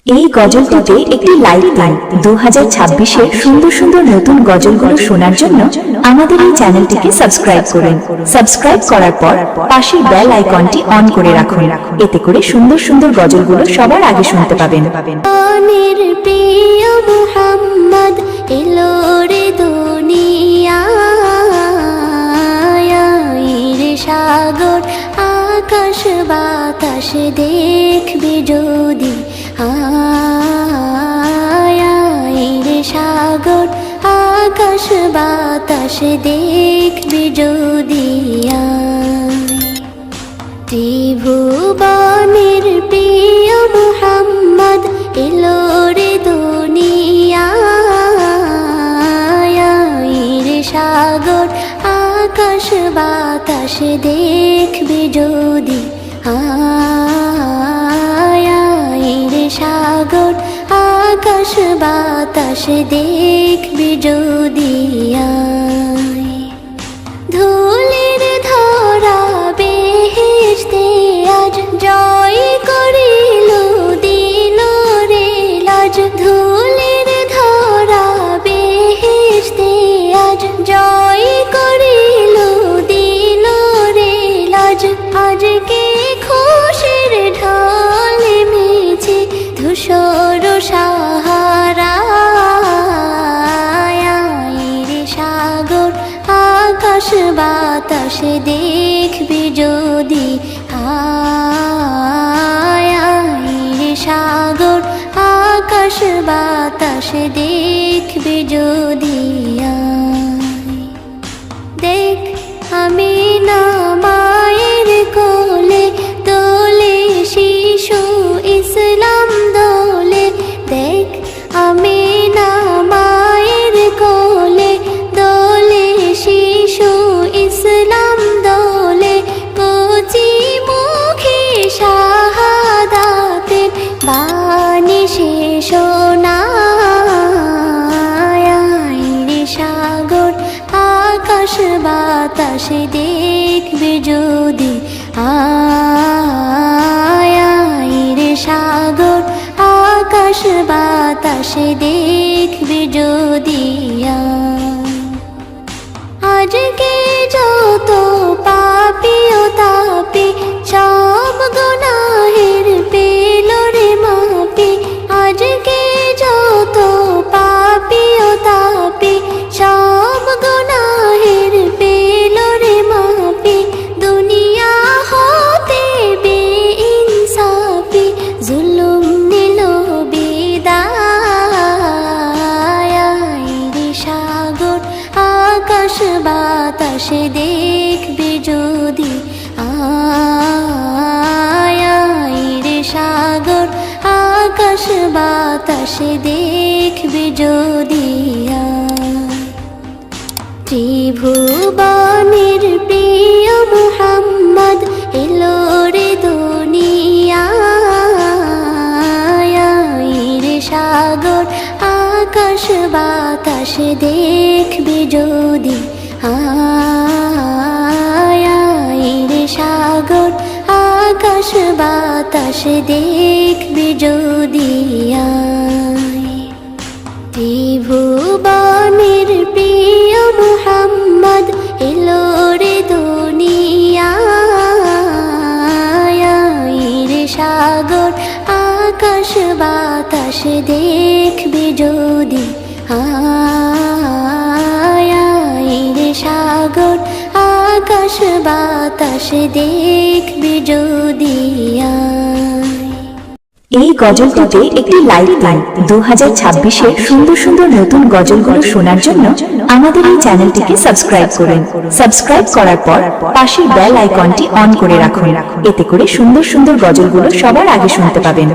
এই গজলটিতে একটি লাইক দিন। 2026-এর সুন্দর সুন্দর নতুন গজলগুলো শোনার জন্য আমাদের এই চ্যানেলটিকে সাবস্ক্রাইব করুন। সাবস্ক্রাইব করার পর পাশের বেল আইকনটি অন করে রাখুন, এতে করে সুন্দর সুন্দর গজলগুলো সবার আগে শুনতে পাবেন। প্রাণের প্রিয় মুহাম্মদ এলো রে দুনিয়ায়, সাগর আকাশ বাতাস দেখবি যদি, সাগর আকাশ বাতাস দেখবি যদি, ত্রিভুবনের প্রিয় মুহাম্মদ এলো রে দুনিয়ায়, সাগর আকাশ বাতাস দেখবি যদি, সাগর আকাশ বাতাস দেখবি যদি, ধুলির ধরা বেহেশতে আজ জয় করিল দিল রে লাজ, ধুলির ধরা বেহেশতে আজ জয় করিল দিল রে লাজ, আজকে খুশির ঢল মেছে ধূসর সাহারা, সাগর আকাশ বাতাস দেখবি যদি, সাগর আকাশ বাতাস দেখবি যদি, দেখ আমি না মায়ের কোলে দোলে শিশু ইসলাম দোলে, দেখ আমি না মায়ের কোলে দোলে শিশু ইসলাম দোলে, কচি মুখে শাহাদাতের বাণী শেষ শোনায়, সাগর আকাশ বাতাস দেখবি যদি, সাগর আকাশ বাতাস দেখবি যদি, আজকে যত পাপী ও তাপী সব গুনাহের পেল রে মাপি, আজকে যত পাপী ও তাপী সব গুনাহের পেল রে মাপি, দুনিয়া হতে বেইনসাফি জুলুম নিল বিদায়, সাগর আকাশ বাতাস দেখবি যদি, সাগর আকাশ বাতাস দেখবি যদি, ত্রিভুবনের প্রিয় মুহাম্মদ এলো রে দুনিয়ায়, সাগর আকাশ বাতাস দেখবি যদি, সাগর আকাশ বাতাস দেখবি যদি, ত্রিভুবনের প্রিয় মুহাম্মদ এলো রে দুনিয়ায়, সাগর আকাশ বাতাস দেখবি যদি, সাগর আকাশ বাতাস দেখবি যদি। এই গজলটিতে একটি লাইক দিন। 2026-এর সুন্দর সুন্দর নতুন গজলগুলো শোনার জন্য আমাদের এই চ্যানেলটিকে সাবস্ক্রাইব করুন। সাবস্ক্রাইব করার পর পাশের বেল আইকনটি অন করে রাখুন, এতে করে সুন্দর সুন্দর গজলগুলো সবার আগে শুনতে পাবেন।